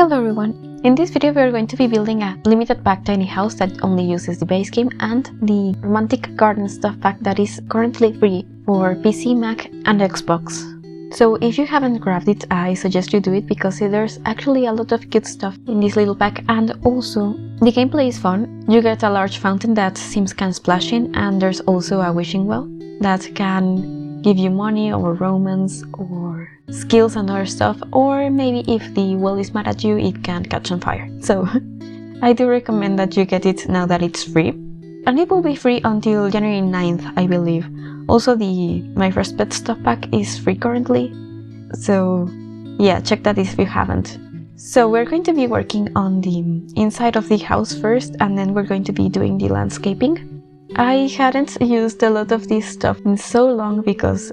Hello everyone! In this video we are going to be building a limited pack tiny house that only uses the base game and the romantic garden stuff pack that is currently free for PC, Mac and Xbox. So if you haven't grabbed it, I suggest you do it because there's actually a lot of good stuff in this little pack, and also the gameplay is fun. You get a large fountain that Sims can splash in, and there's also a wishing well that can give you money or romance or skills and other stuff, or maybe if the well is mad at you, it can catch on fire. So I do recommend that you get it now that it's free, and it will be free until January 9th, I believe. Also, the My First Pet stuff pack is free currently, so yeah, check that if you haven't. So we're going to be working on the inside of the house first, and then we're going to be doing the landscaping. I hadn't used a lot of this stuff in so long because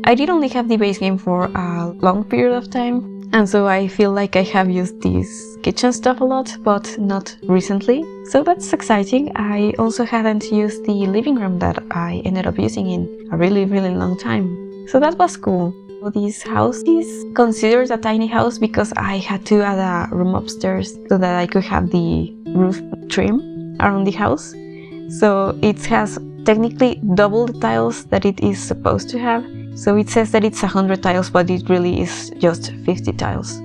I did only have the base game for a long period of time, and so I feel like I have used this kitchen stuff a lot, but not recently. So that's exciting. I also hadn't used the living room that I ended up using in a really long time. So that was cool. This house is considered a tiny house because I had to add a room upstairs so that I could have the roof trim around the house. So it has technically double the tiles that it is supposed to have. So it says that it's 100 tiles, but it really is just 50 tiles.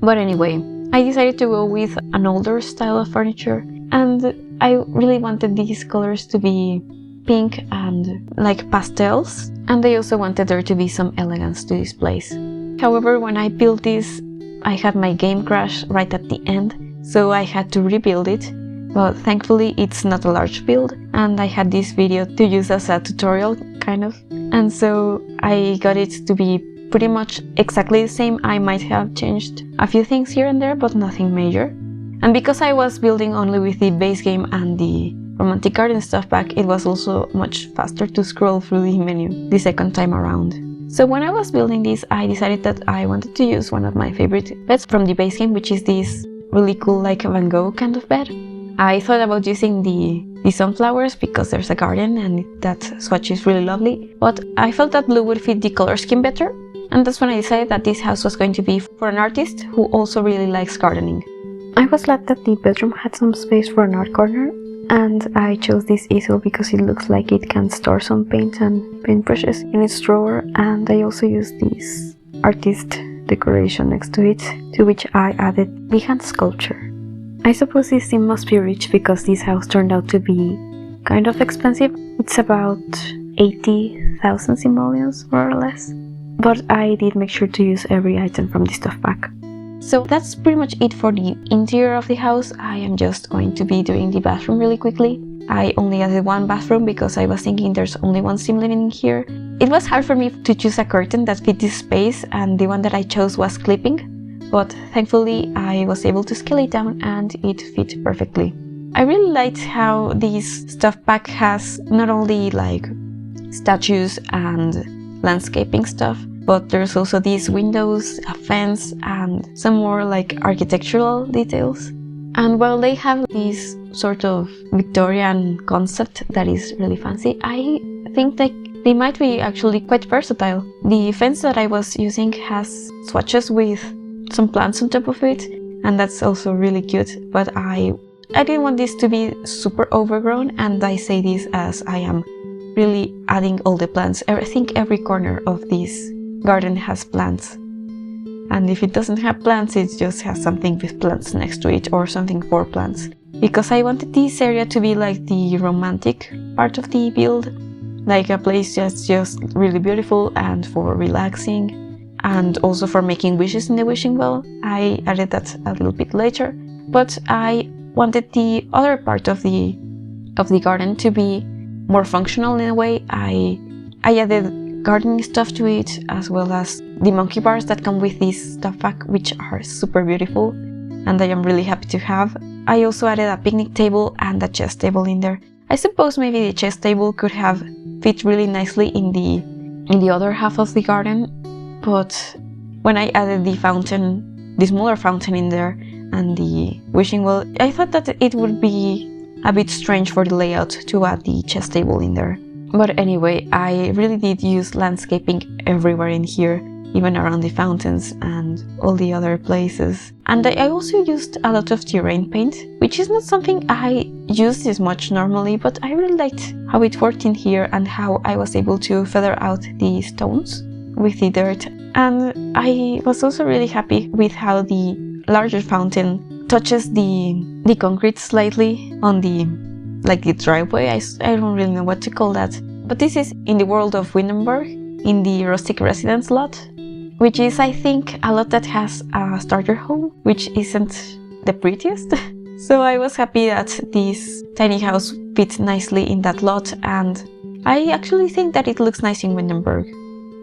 But anyway, I decided to go with an older style of furniture, and I really wanted these colors to be pink and like pastels, and I also wanted there to be some elegance to this place. However, when I built this, I had my game crash right at the end, so I had to rebuild it. But thankfully it's not a large build, and I had this video to use as a tutorial, kind of. And so I got it to be pretty much exactly the same. I might have changed a few things here and there, but nothing major. And because I was building only with the base game and the romantic garden stuff pack, it was also much faster to scroll through the menu the second time around. So when I was building this, I decided that I wanted to use one of my favorite beds from the base game, which is this really cool like Van Gogh kind of bed. I thought about using the sunflowers because there's a garden and that swatch is really lovely, but I felt that blue would fit the color scheme better, and that's when I decided that this house was going to be for an artist who also really likes gardening. I was glad that the bedroom had some space for an art corner, and I chose this easel because it looks like it can store some paint and paintbrushes in its drawer, and I also used this artist decoration next to it, to which I added the hand sculpture. I suppose this theme must be rich because this house turned out to be kind of expensive. It's about 80,000 simoleons, more or less. But I did make sure to use every item from the stuff pack. So that's pretty much it for the interior of the house. I am just going to be doing the bathroom really quickly. I only added one bathroom because I was thinking there's only one Sim living in here. It was hard for me to choose a curtain that fit this space, and the one that I chose was clipping. But thankfully I was able to scale it down and it fit perfectly. I really liked how this stuff pack has not only like statues and landscaping stuff, but there's also these windows, a fence, and some more like architectural details. And while they have this sort of Victorian concept that is really fancy, I think that they might be actually quite versatile. The fence that I was using has swatches with some plants on top of it, and that's also really cute, but I didn't want this to be super overgrown, and I say this as I am really adding all the plants. I think every corner of this garden has plants, and if it doesn't have plants, it just has something with plants next to it or something for plants, because I wanted this area to be like the romantic part of the build, like a place that's just really beautiful and for relaxing, and also for making wishes in the wishing well. I added that a little bit later, but I wanted the other part of the garden to be more functional in a way. I added gardening stuff to it, as well as the monkey bars that come with this stuff pack, which are super beautiful and I am really happy to have. I also added a picnic table and a chess table in there. I suppose maybe the chess table could have fit really nicely in the other half of the garden, but when I added the fountain, the smaller fountain in there, and the wishing well, I thought that it would be a bit strange for the layout to add the chess table in there. But anyway, I really did use landscaping everywhere in here. even around the fountains and all the other places. And I also used a lot of terrain paint, which is not something I use this much normally, but I really liked how it worked in here and how I was able to feather out the stones with the dirt. And I was also really happy with how the larger fountain touches the concrete slightly on the driveway. I don't really know what to call that. But this is in the world of Windenburg, in the Rustic Residence lot, which is, I think, a lot that has a starter home, which isn't the prettiest. So I was happy that this tiny house fit nicely in that lot, and I actually think that it looks nice in Windenburg.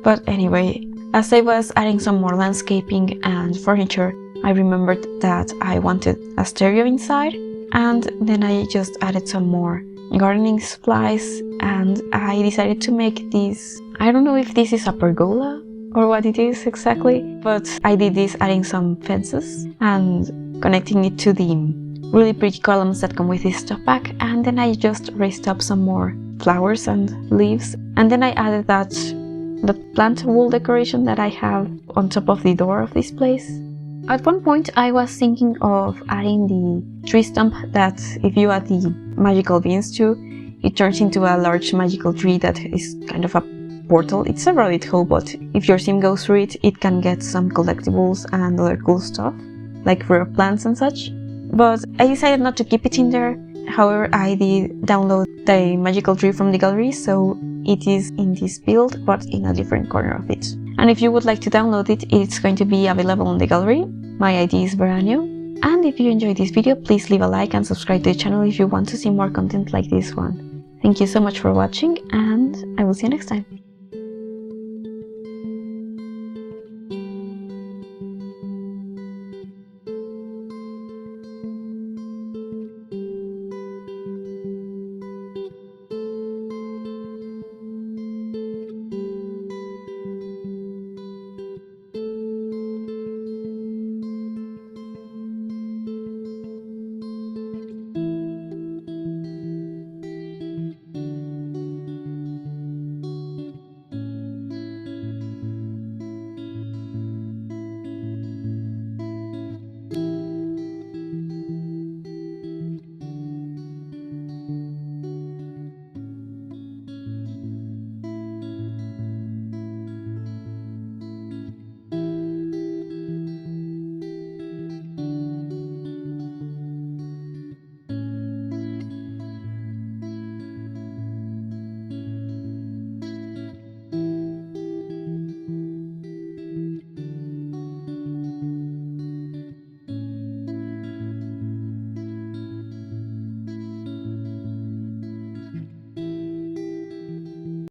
But anyway, as I was adding some more landscaping and furniture, I remembered that I wanted a stereo inside, and then I just added some more gardening supplies, and I decided to make this. I don't know if this is a pergola or what it is exactly, but I did this adding some fences and connecting it to the really pretty columns that come with this top pack, and then I just raised up some more flowers and leaves, and then I added that plant wall decoration that I have on top of the door of this place. At one point I was thinking of adding the tree stump that, if you add the magical beans to, it turns into a large magical tree that is kind of a portal. It's a rabbit hole, but if your sim goes through it, it can get some collectibles and other cool stuff, like rare plants and such. But I decided not to keep it in there. However, I did download the magical tree from the gallery, so it is in this build, but in a different corner of it. And if you would like to download it, it's going to be available in the gallery. My ID is Veranio. And if you enjoyed this video, please leave a like and subscribe to the channel if you want to see more content like this one. Thank you so much for watching, and I will see you next time.